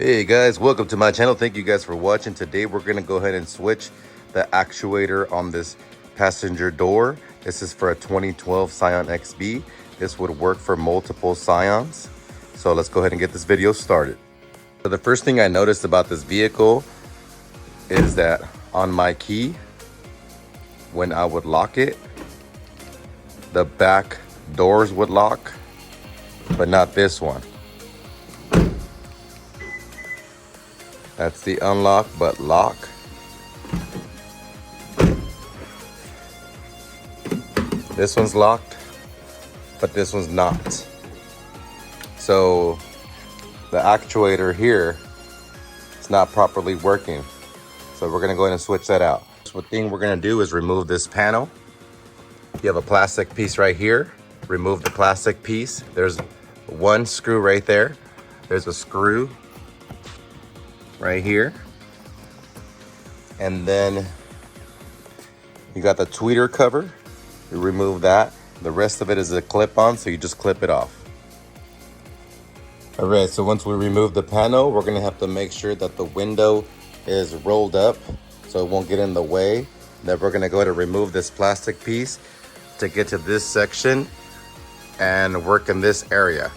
Hey guys, welcome to my channel. Thank you guys for watching. Today we're going to go ahead and switch the actuator on this passenger door. This is for a 2012 Scion XB. This would work for multiple Scions. So let's go ahead and get this video started. So the first thing I noticed about this vehicle is that on my key, when I would lock it, the back doors would lock, but not this one. That's the unlock but lock. This one's locked, but this one's not. So the actuator here is not properly working. So we're gonna go ahead and switch that out. So the thing we're gonna do is remove this panel. You have a plastic piece right here. Remove the plastic piece. There's one screw right there. There's a screw right here, and then you got the tweeter cover. You remove that. The rest of it is a clip-on, so you just clip it off. All right, so once we remove the panel, we're gonna have to make sure that the window is rolled up so it won't get in the way. Then we're gonna go ahead and remove this plastic piece to get to this section and work in this area.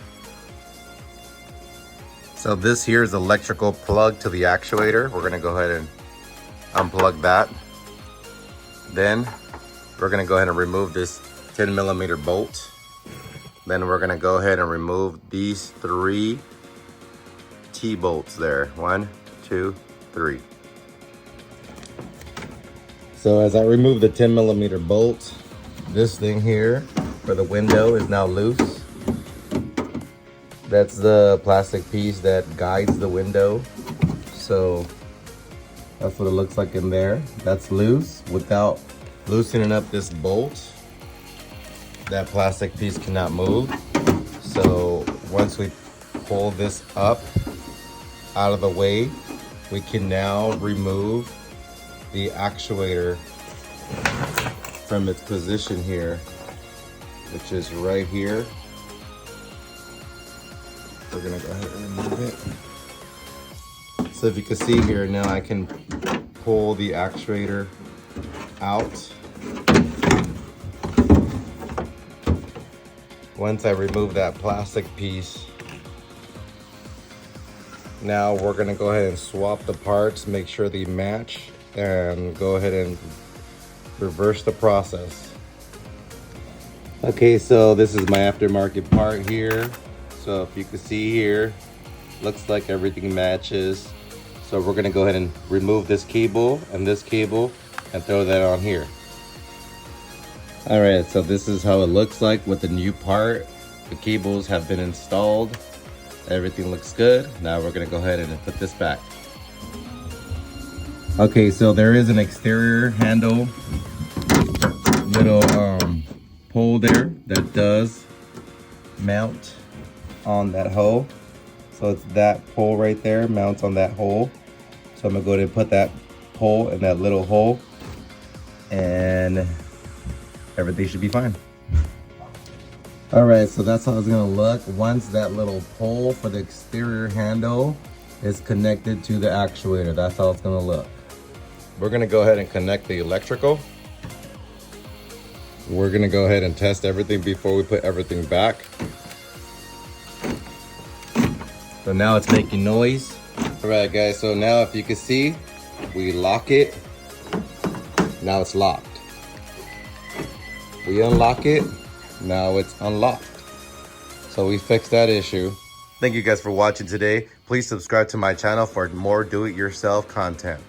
So this here is electrical plug to the actuator. We're gonna go ahead and unplug that. Then we're gonna go ahead and remove this 10mm bolt. Then we're gonna go ahead and remove these 3 T-bolts there. 1, 2, 3. So as I remove the 10mm bolt, this thing here for the window is now loose. That's the plastic piece that guides the window. So that's what it looks like in there. That's loose. Without loosening up this bolt, that plastic piece cannot move. So once we pull this up out of the way, we can now remove the actuator from its position here, which is right here. We're gonna go ahead and remove it. So if you can see here, now I can pull the actuator out. Once I remove that plastic piece, now we're gonna go ahead and swap the parts, make sure they match, and go ahead and reverse the process. Okay, so this is my aftermarket part here. So if you can see here, looks like everything matches. So we're gonna go ahead and remove this cable and throw that on here. All right, so this is how it looks like with the new part. The cables have been installed. Everything looks good. Now we're gonna go ahead and put this back. Okay, so there is an exterior handle, little pole there that does mount on that hole. So it's that pole right there mounts on that hole. So I'm gonna go ahead and put that pole in that little hole, and everything should be fine. All right, so that's how it's gonna look once that little pole for the exterior handle is connected to the actuator. That's how it's gonna look. We're gonna go ahead and connect the electrical. We're gonna go ahead and test everything before we put everything back. So now it's making noise. All right guys, so now if you can see, we lock it. Now it's locked. We unlock it, now it's unlocked. So we fixed that issue. Thank you guys for watching today. Please subscribe to my channel for more do-it-yourself content.